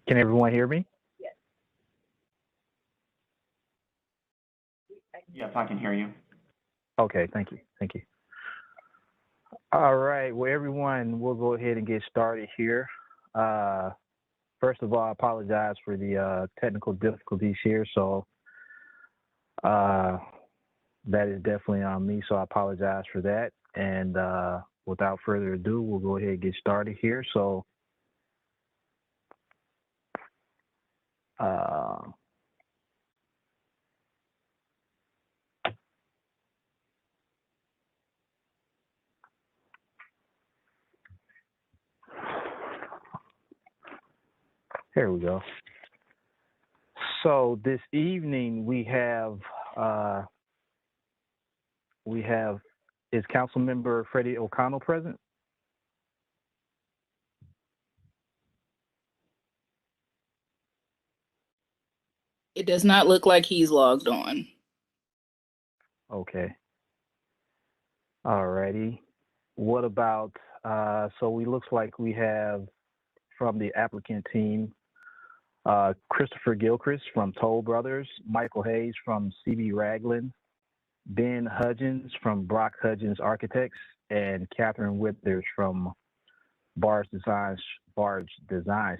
Can everyone hear me? Yes, I can hear you. Okay, thank you. Thank you. All right, well, everyone, we'll go ahead and get started here. First of all, I apologize for the technical difficulties here. So that is definitely on me. So I apologize for that. And without further ado, we'll go ahead and get started here. So here we go. So this evening we have is Councilmember Freddie O'Connell present? It does not look like he's logged on. Okay. All righty. What about, so we looks like we have from the applicant team, Christopher Gilchrist from Toll Brothers, Michael Hayes from CB Ragland, Ben Hudgens from Brock Hudgens Architects, and Catherine Withers from Barge Design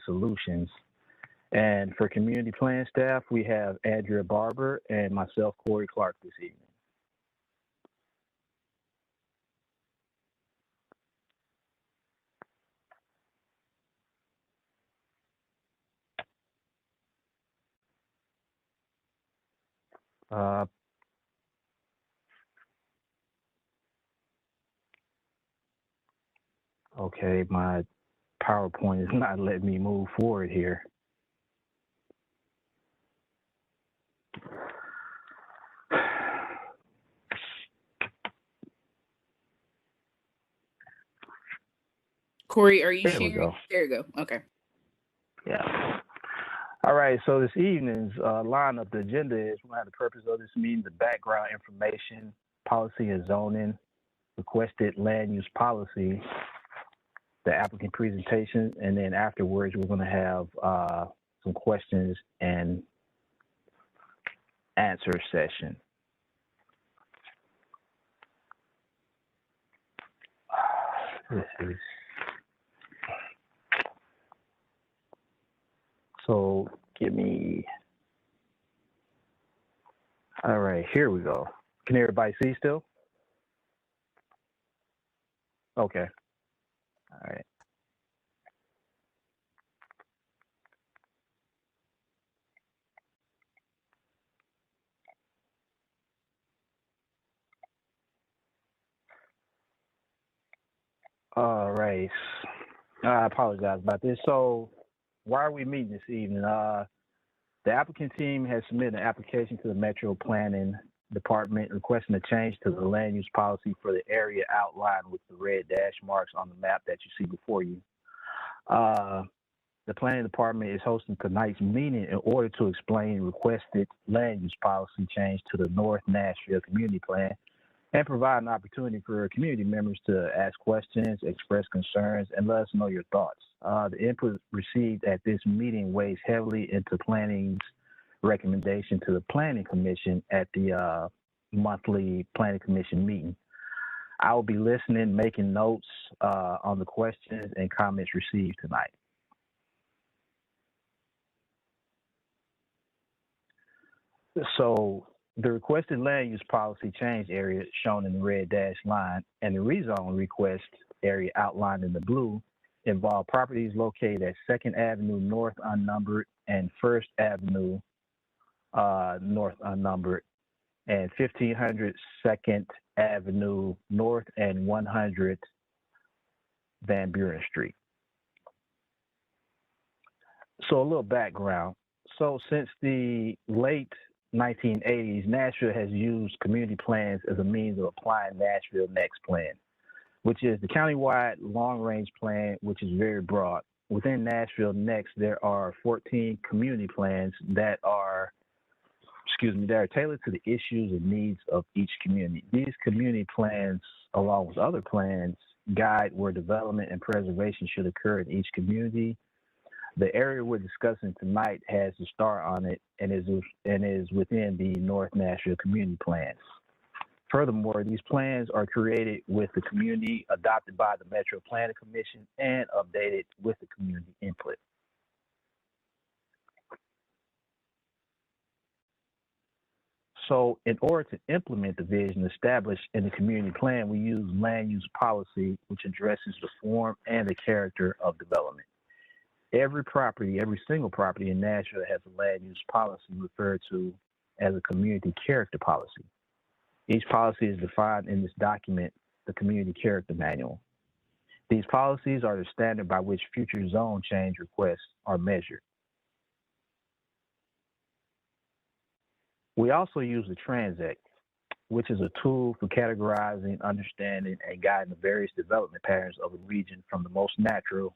Solutions. And for community plan staff, we have Andrea Barber and myself, Corey Clark, this evening. Okay, my PowerPoint is not letting me move forward here. Corey, are you There sharing? we go. There you go. Okay. Yeah. All right, so this evening's lineup, the agenda is we're going to have the purpose of this meeting, the background information, policy and zoning, requested land use policy, the applicant presentation, and then afterwards we're going to have some questions and answer session. This is so give me. All right, here we go. Can everybody see still? Okay. All right. All right. I apologize about this. So why are we meeting this evening? The applicant team has submitted an application to the Metro Planning Department requesting a change to the land use policy for the area outlined with the red dash marks on the map that you see before you. The Planning Department is hosting tonight's meeting in order to explain requested land use policy change to the North Nashville Community Plan and provide an opportunity for community members to ask questions, express concerns, and let us know your thoughts. The input received at this meeting weighs heavily into planning's recommendation to the Planning Commission at the monthly Planning Commission meeting. I will be listening, making notes on the questions and comments received tonight. So the requested land use policy change area shown in the red dashed line and the rezone request area outlined in the blue involve properties located at 2nd Avenue North unnumbered and 1st Avenue North unnumbered and 1500 2nd Avenue North and 100 VanBuren Street. So a little background. So since the late 1980s, Nashville has used community plans as a means of applying Nashville Next Plan, which is the countywide long-range plan, which is very broad. Within Nashville Next, there are 14 community plans that are tailored to the issues and needs of each community. These community plans, along with other plans, guide where development and preservation should occur in each community. The area we're discussing tonight has the star on it and is within the North Nashville Community Plan. Furthermore, these plans are created with the community, adopted by the Metro Planning Commission, and updated with the community input. So in order to implement the vision established in the community plan, we use land use policy, which addresses the form and the character of development. Every single property in Nashville has a land use policy referred to as a community character policy. Each policy is defined in this document, the Community Character Manual. These policies are the standard by which future zone change requests are measured. We also use the Transact, which is a tool for categorizing, understanding, and guiding the various development patterns of a region from the most natural,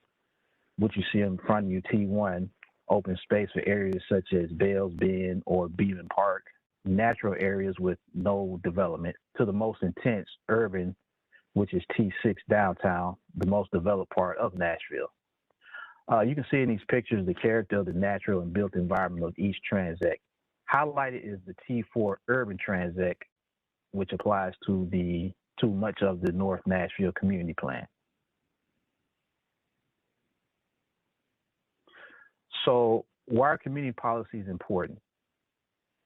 which you see in front of you, T1, open space for areas such as Bell's Bend or Beaven Park, natural areas with no development, to the most intense urban, which is T6 downtown, the most developed part of Nashville. You can see in these pictures the character of the natural and built environment of each Transact. Highlighted is the T4 urban Transact, which applies to much of the North Nashville Community Plan. So why are community policies important?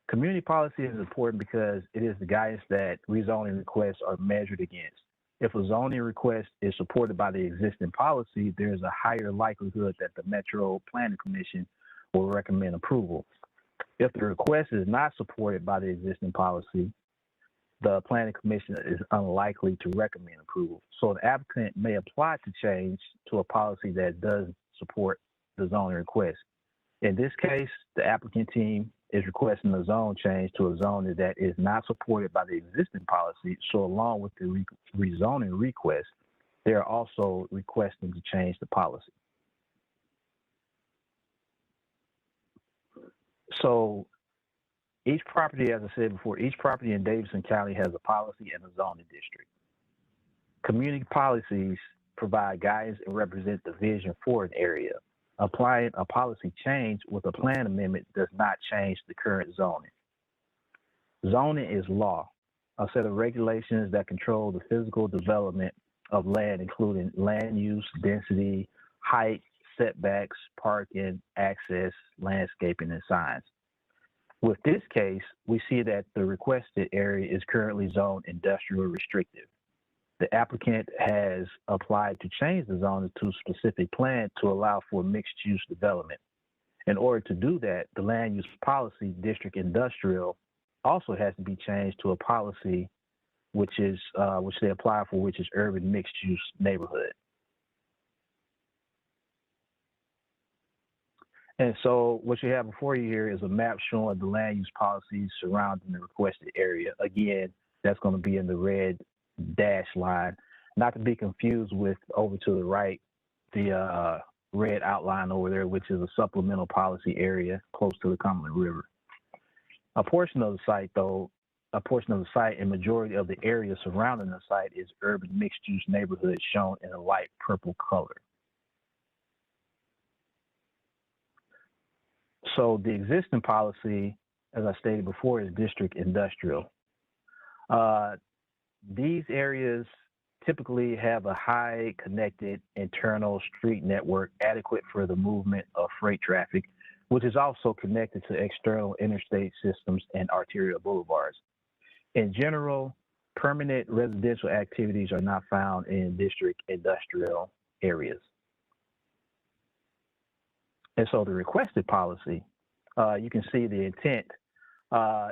Community policy is important because it is the guidance that rezoning requests are measured against. If a zoning request is supported by the existing policy, there is a higher likelihood that the Metro Planning Commission will recommend approval. If the request is not supported by the existing policy, the Planning Commission is unlikely to recommend approval. So the applicant may apply to change to a policy that does support the zoning request. In this case, the applicant team is requesting a zone change to a zone that is not supported by the existing policy. So along with the rezoning request, they are also requesting to change the policy. So each property, as I said before, each property in Davidson County has a policy and a zoning district. Community policies provide guidance and represent the vision for an area. Applying a policy change with a plan amendment does not change the current zoning. Zoning is law, a set of regulations that control the physical development of land, including land use, density, height, setbacks, parking, access, landscaping, and signs. With this case, we see that the requested area is currently zoned industrial restrictive. The applicant has applied to change the zone to a specific plan to allow for mixed-use development. In order to do that, the land use policy, district industrial, also has to be changed to a policy which they apply for, which is urban mixed-use neighborhood. And so what you have before you here is a map showing the land use policies surrounding the requested area. Again, that's going to be in the red dash line, not to be confused with over to the right, the red outline over there, which is a supplemental policy area close to the Cumberland River. A portion of the site and majority of the area surrounding the site is urban mixed-use neighborhood shown in a light purple color. So the existing policy, as I stated before, is district industrial. These areas typically have a high connected internal street network adequate for the movement of freight traffic, which is also connected to external interstate systems and arterial boulevards. In general, permanent residential activities are not found in district industrial areas. And so the requested policy, you can see the intent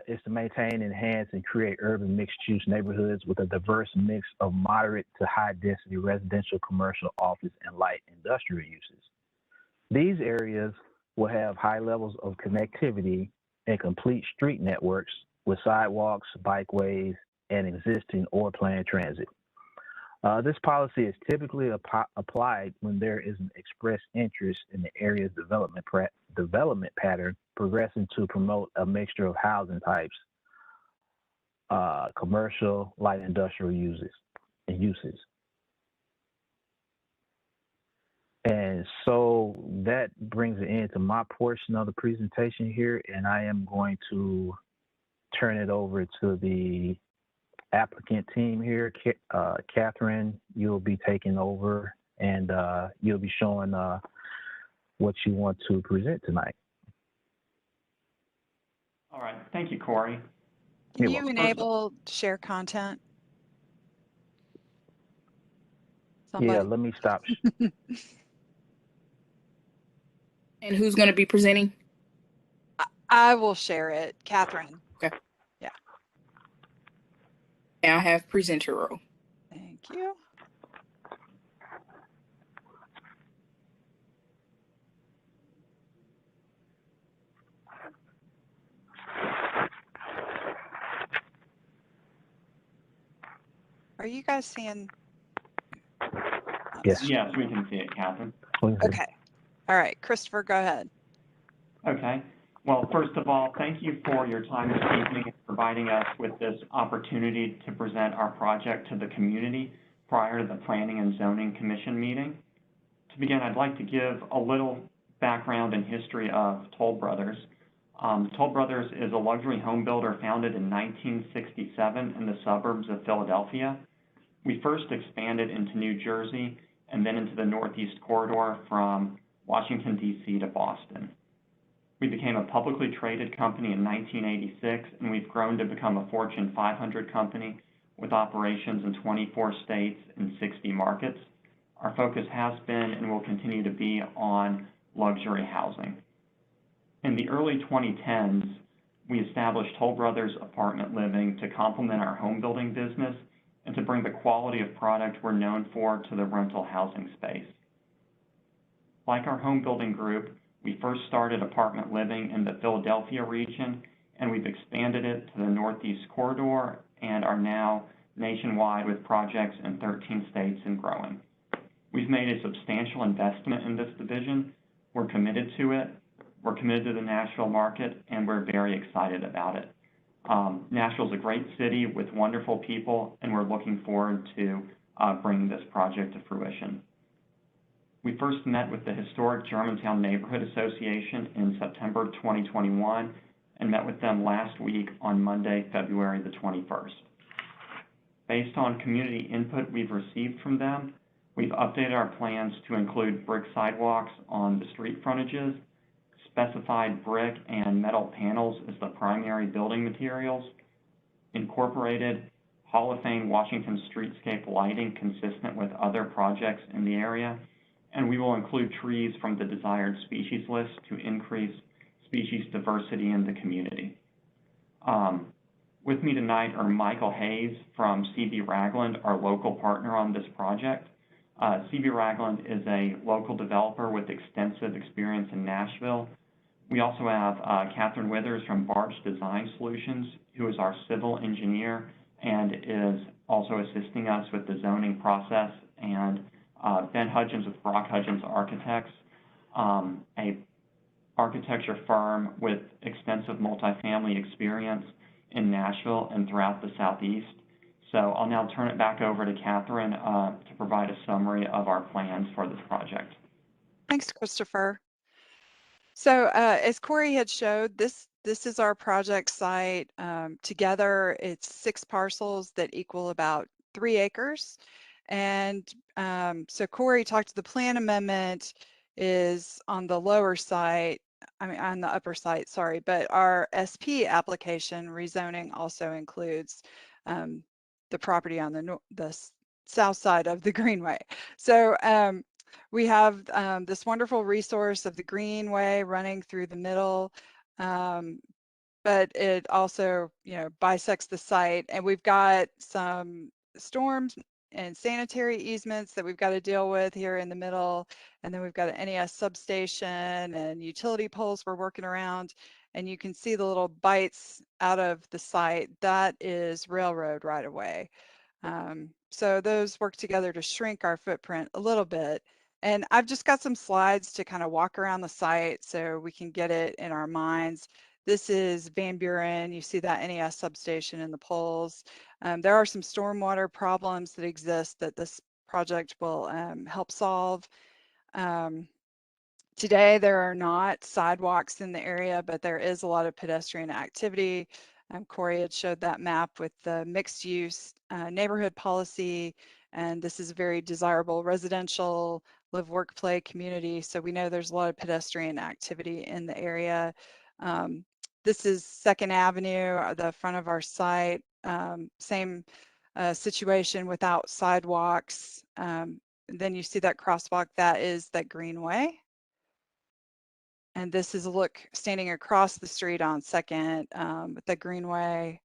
is to maintain, enhance, and create urban mixed-use neighborhoods with a diverse mix of moderate to high-density residential, commercial, office, and light industrial uses. These areas will have high levels of connectivity and complete street networks with sidewalks, bikeways, and existing or planned transit. This policy is typically applied when there is an express interest in the area's development pattern progressing to promote a mixture of housing types, commercial, light industrial uses. And so that brings an end to my portion of the presentation here, and I am going to turn it over to the applicant team here. Catherine, you'll be taking over, and you'll be showing what you want to present tonight. All right, thank you, Corey. Can you enable share content? Somebody? Yeah, let me stop. And who's going to be presenting? I will share it. Catherine. Okay. Yeah. Now I have presenter role. Thank you. Are you guys seeing? Yes. Yes, we can see it, Catherine. Okay. All right, Christopher, go ahead. Okay. Well, first of all, thank you for your time this evening and providing us with this opportunity to present our project to the community prior to the Planning and Zoning Commission meeting. To begin, I'd like to give a little background and history of Toll Brothers. Toll Brothers is a luxury home builder founded in 1967 in the suburbs of Philadelphia. We first expanded into New Jersey and then into the Northeast corridor from Washington, D.C. to Boston. We became a publicly traded company in 1986, and we've grown to become a Fortune 500 company with operations in 24 states and 60 markets. Our focus has been and will continue to be on luxury housing. In the early 2010s, we established Toll Brothers Apartment Living to complement our home building business and to bring the quality of product we're known for to the rental housing space. Like our home building group, we first started apartment living in the Philadelphia region, and we've expanded it to the Northeast corridor and are now nationwide with projects in 13 states and growing. We've made a substantial investment in this division. We're committed to it. We're committed to the Nashville market, and we're very excited about it. Nashville's a great city with wonderful people, and we're looking forward to bringing this project to fruition. We first met with the historic Germantown Neighborhood Association in September 2021 and met with them last week on Monday, February the 21st. Based on community input we've received from them, we've updated our plans to include brick sidewalks on the street frontages, specified brick and metal panels as the primary building materials, incorporated Hall of Fame Washington streetscape lighting consistent with other projects in the area, and we will include trees from the desired species list to increase species diversity in the community. With me tonight are Michael Hayes from C.B. Ragland, our local partner on this project. C.B. Ragland is a local developer with extensive experience in Nashville. We also have Catherine Withers from Barge Design Solutions, who is our civil engineer and is also assisting us with the zoning process, and Ben Hudgens with Brock Hudgens Architects, a architecture firm with extensive multifamily experience in Nashville and throughout the Southeast. So I'll now turn it back over to Catherine to provide a summary of our plans for this project. Thanks, Christopher. So as Corey had showed, this is our project site. Together, it's 6 parcels that equal about 3 acres. And so Corey talked to the plan amendment is on the lower site, on the upper site, sorry, but our SP application rezoning also includes the property on the south side of the Greenway. So we have this wonderful resource of the Greenway running through the middle, but it also, bisects the site, and we've got some storms and sanitary easements that we've got to deal with here in the middle, and then we've got an NES substation and utility poles we're working around, and you can see the little bites out of the site. That is railroad right away. So those work together to shrink our footprint a little bit. And I've just got some slides to kind of walk around the site so we can get it in our minds. This is VanBuren. You see that NES substation and the poles. There are some stormwater problems that exist that this project will help solve. Today, there are not sidewalks in the area, but there is a lot of pedestrian activity. Corey had showed that map with the mixed use neighborhood policy, and this is a very desirable residential live, work, play community. So we know there's a lot of pedestrian activity in the area. This is 2nd Avenue, the front of our site. Same situation without sidewalks. Then you see that crosswalk, that is that greenway. And this is a look standing across the street on 2nd with the greenway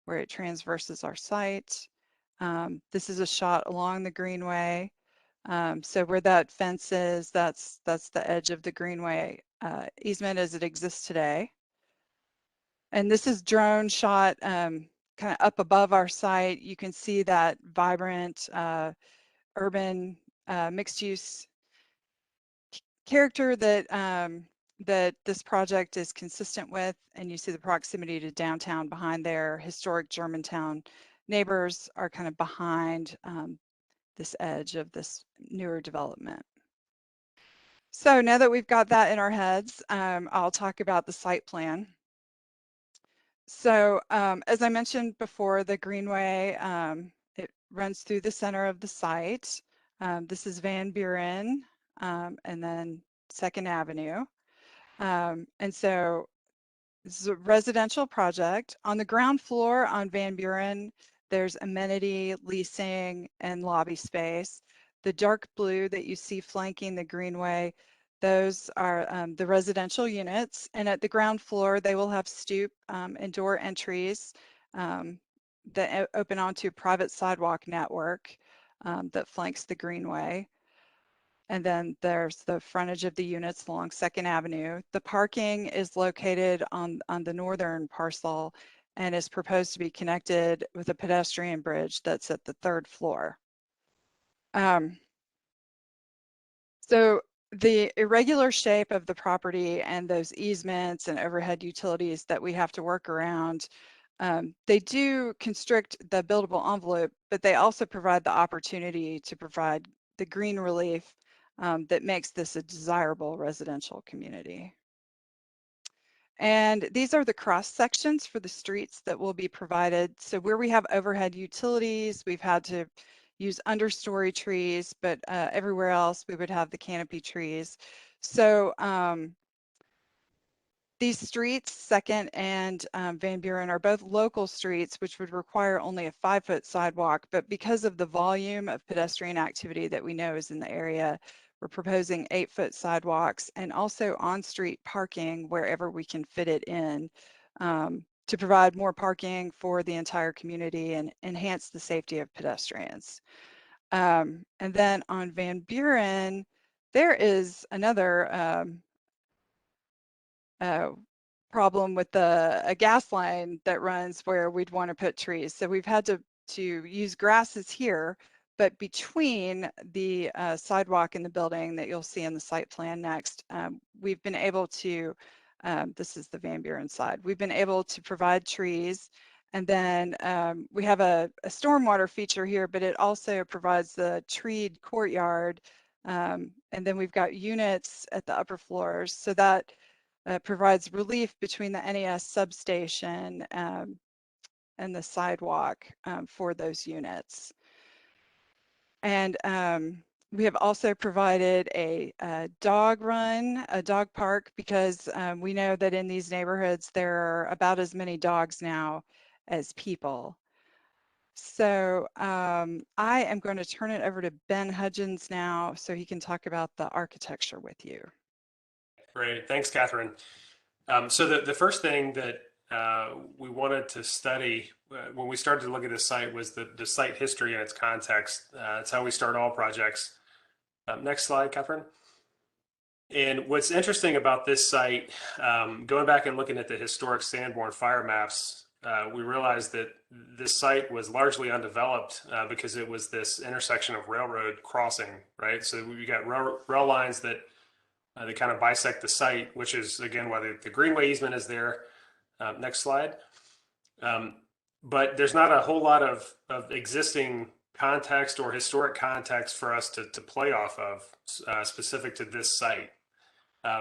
where it transverses our site. This is a shot along the greenway. So where that fence is, that's the edge of the greenway easement as it exists today. And this is drone shot kind of up above our site. You can see that vibrant urban mixed use character that that this project is consistent with, and you see the proximity to downtown behind there. Historic Germantown neighbors are kind of behind this edge of this newer development. So now that we've got that in our heads, I'll talk about the site plan. So as I mentioned before, the greenway, it runs through the center of the site. This is VanBuren, and then 2nd Avenue. And so this is a residential project. On the ground floor on VanBuren, there's amenity, leasing, and lobby space. The dark blue that you see flanking the greenway, those are the residential units. And at the ground floor, they will have stoop and door entries that open onto a private sidewalk network that flanks the greenway. And then there's the frontage of the units along 2nd Avenue. The parking is located on the northern parcel and is proposed to be connected with a pedestrian bridge that's at the 3rd floor. So the irregular shape of the property and those easements and overhead utilities that we have to work around, they do constrict the buildable envelope, but they also provide the opportunity to provide the green relief that makes this a desirable residential community. And these are the cross sections for the streets that will be provided. So where we have overhead utilities, we've had to use understory trees, but everywhere else we would have the canopy trees. So these streets, 2nd and VanBuren, are both local streets, which would require only a 5-foot sidewalk. But because of the volume of pedestrian activity that we know is in the area, we're proposing 8-foot sidewalks and also on-street parking wherever we can fit it in to provide more parking for the entire community and enhance the safety of pedestrians. And then on VanBuren, there is another problem with a gas line that runs where we'd want to put trees. So we've had to use grasses here, but between the sidewalk and the building that you'll see in the site plan next, we've been able to, this is the VanBuren side, we've been able to provide trees. And then we have a stormwater feature here, but it also provides the treed courtyard. And then we've got units at the upper floors. So that provides relief between the NES substation and the sidewalk for those units. And we have also provided a dog run, a dog park, because we know that in these neighborhoods there are about as many dogs now as people. So I am going to turn it over to Ben Hudgens now so he can talk about the architecture with you. Great, thanks, Catherine. So the first thing that we wanted to study when we started to look at this site was the site history and its context. That's how we start all projects. Next slide, Catherine. And what's interesting about this site, going back and looking at the historic Sanborn fire maps, we realized that this site was largely undeveloped because it was this intersection of railroad crossing, right? So we got rail lines that they kind of bisect the site, which is, again, why the greenway easement is there. Next slide. But there's not a whole lot of existing context or historic context for us to play off of specific to this site.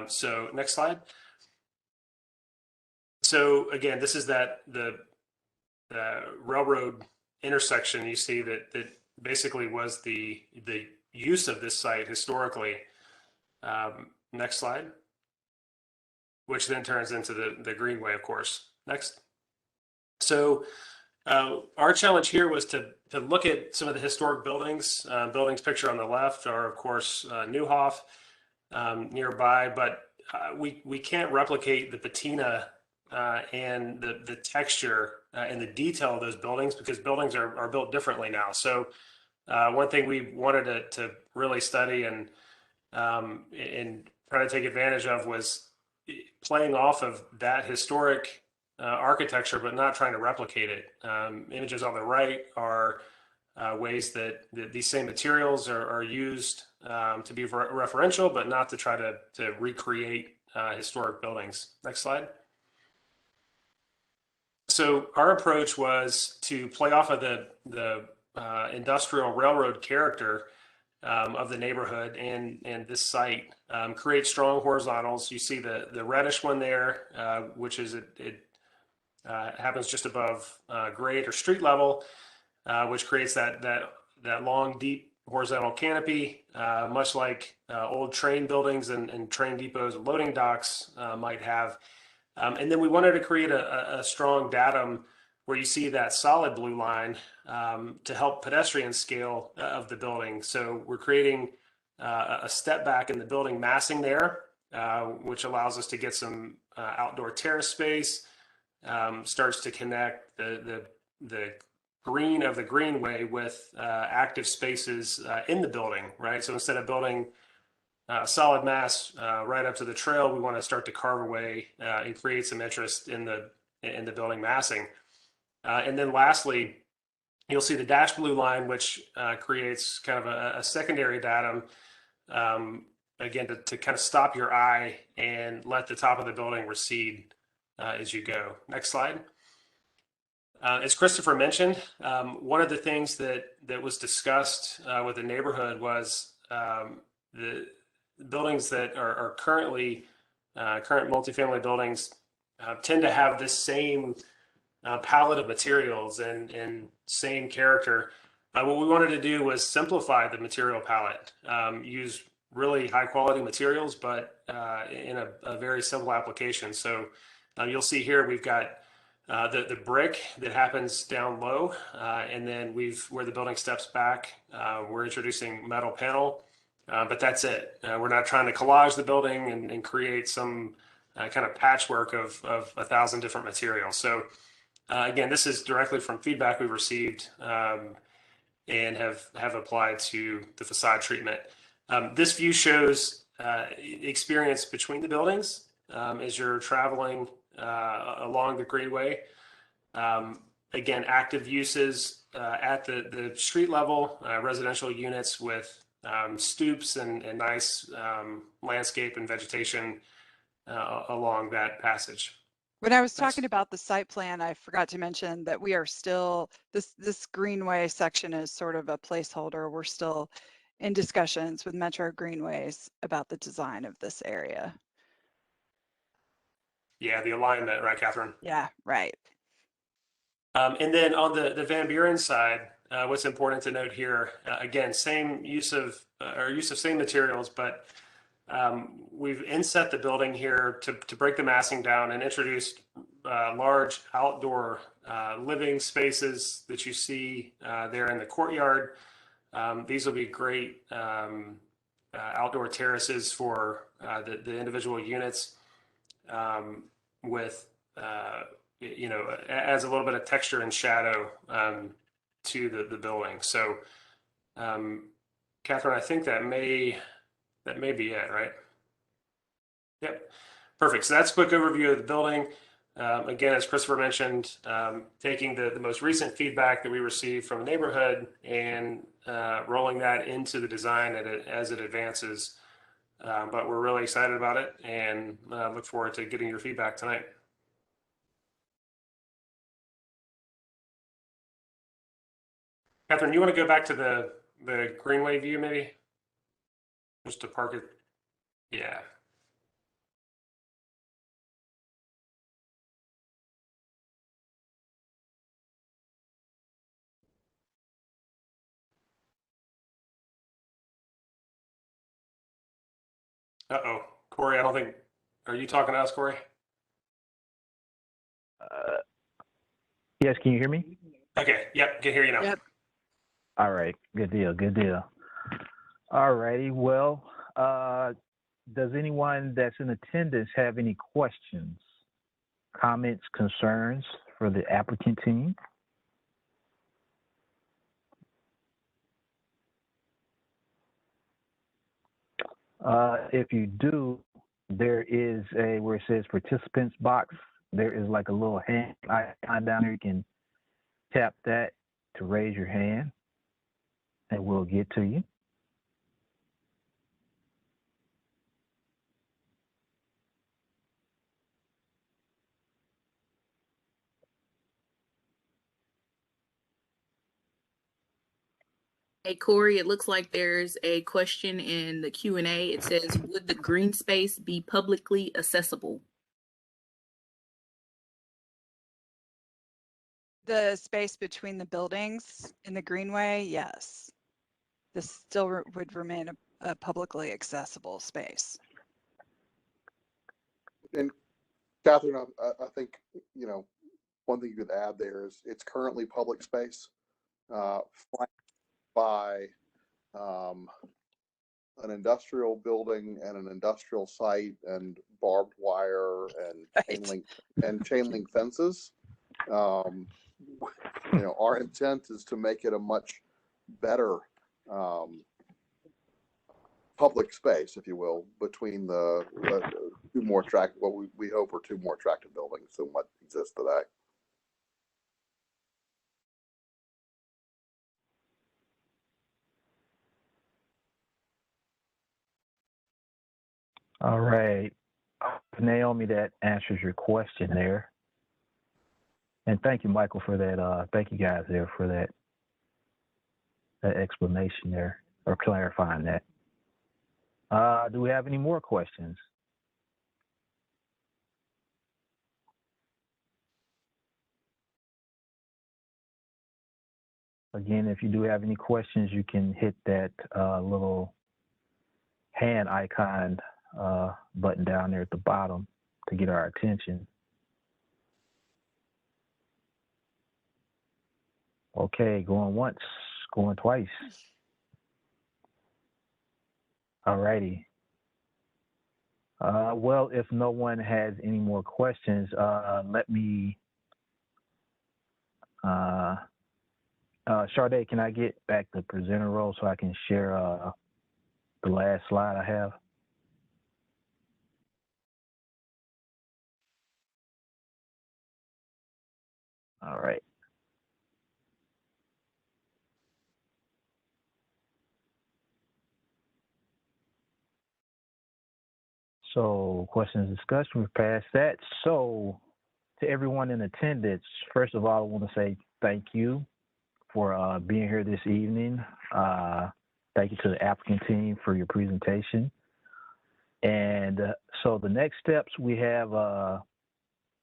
So next slide. So again, this is the railroad intersection. You see that basically was the use of this site historically. Next slide. Which then turns into the greenway, of course. Next. So our challenge here was to look at some of the historic buildings. Buildings pictured on the left are, of course, Neuhoff nearby, but we can't replicate the patina and the texture and the detail of those buildings because buildings are built differently now. So one thing we wanted to really study and try to take advantage of was playing off of that historic architecture, but not trying to replicate it. Images on the right are ways that these same materials are used to be referential, but not to try to recreate historic buildings. Next slide. So our approach was to play off of the industrial railroad character of the neighborhood and this site, create strong horizontals. You see the reddish one there, which is it happens just above grade or street level, which creates that long, deep horizontal canopy, much like old train buildings and train depots and loading docks might have. And then we wanted to create a strong datum where you see that solid blue line to help pedestrian scale of the building. So we're creating a step back in the building massing there, which allows us to get some outdoor terrace space, starts to connect the green of the greenway with active spaces in the building, right? So instead of building solid mass right up to the trail, we want to start to carve away and create some interest in the building massing. And then lastly, you'll see the dash blue line, which creates kind of a secondary datum, again, to kind of stop your eye and let the top of the building recede as you go. Next slide. As Christopher mentioned, one of the things that was discussed with the neighborhood was the buildings that are current multifamily buildings tend to have this same palette of materials and same character. What we wanted to do was simplify the material palette, use really high quality materials, but in a very simple application. So you'll see here we've got the brick that happens down low, and then where the building steps back, we're introducing metal panel, but that's it. We're not trying to collage the building and create some kind of patchwork of 1,000 different materials. So again, this is directly from feedback we've received and have applied to the facade treatment. This view shows experience between the buildings as you're traveling along the greenway. Again, active uses at the street level, residential units with stoops and nice landscape and vegetation along that passage. When I was talking about the site plan, I forgot to mention that we are still, this greenway section is sort of a placeholder. We're still in discussions with Metro Greenways about the design of this area. Yeah, the alignment, right, Catherine? Yeah, right. And then on the VanBuren side, what's important to note here, again, same use of same materials, but we've inset the building here to break the massing down and introduced large outdoor living spaces that you see there in the courtyard. These will be great outdoor terraces for the individual units with, adds a little bit of texture and shadow to the building. So, Catherine, I think that may be it, right? Yep, perfect. So that's a quick overview of the building. Again, as Christopher mentioned, taking the most recent feedback that we received from the neighborhood and rolling that into the design as it advances. But we're really excited about it and look forward to getting your feedback tonight. Catherine, you want to go back to the Greenway view maybe? Just to park it. Yeah. Uh-oh. Corey, I don't think, are you talking to us, Corey? Yes, can you hear me? Okay, yep, can hear you now. Yep. All right, good deal, good deal. All righty, well, does anyone that's in attendance have any questions, comments, concerns for the applicant team? If you do, there is a, where it says participants box, there is like a little hand icon down there. You can tap that to raise your hand and we'll get to you. Hey, Corey, it looks like there's a question in the Q&A. It says, would the green space be publicly accessible? The space between the buildings in the greenway, yes. This still would remain a publicly accessible space. And Catherine, I think, you know, one thing you could add there is it's currently public space, flanked by an industrial building and an industrial site and barbed wire and chain link fences. You know, our intent is to make it a much better public space, if you will, between the two more attractive, what we hope are two more attractive buildings than what exists today. All right, Naomi, that answers your question there. And thank you, Michael, for that. Thank you guys there for that explanation there, or clarifying that. Do we have any more questions? Again, if you do have any questions, you can hit that little hand icon button down there at the bottom to get our attention. Okay, going once, going twice. All righty. Well, if no one has any more questions, let me, Sade, can I get back the presenter role so I can share the last slide I have? All right. So questions, discussion, we've passed that. So to everyone in attendance, first of all, I want to say thank you for being here this evening. Thank you to the applicant team for your presentation. And so the next steps we have,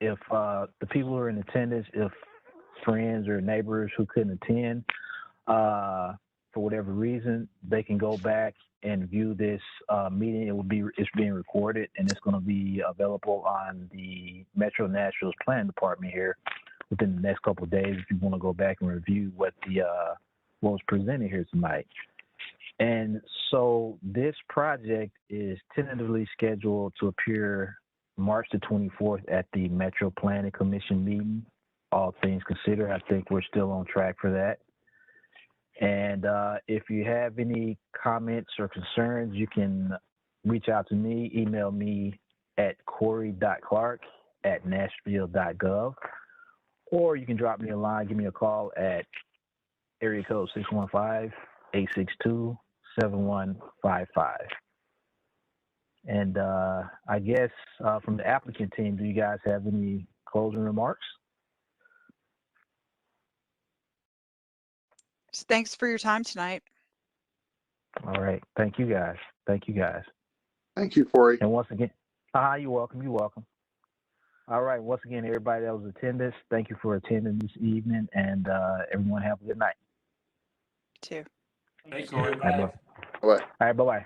if the people who are in attendance, if friends or neighbors who couldn't attend, for whatever reason, they can go back and view this meeting. It's being recorded, and it's going to be available on the Metro Nashville's planning department here within the next couple of days if you want to go back and review what was presented here tonight. And so this project is tentatively scheduled to appear March the 24th at the Metro Planning Commission meeting. All things considered, I think we're still on track for that. And if you have any comments or concerns, you can reach out to me, email me at corey.clark@nashville.gov, or you can drop me a line, give me a call at area code 615-862-7155. And I guess from the applicant team, do you guys have any closing remarks? Thanks for your time tonight. All right. Thank you guys. Thank you guys. Thank you, Corey. And once again, you're welcome. You're welcome. All right. Once again, everybody that was attending, thank you for attending this evening, and everyone have a good night. Too. Thank you. All right, Bye. bye-bye.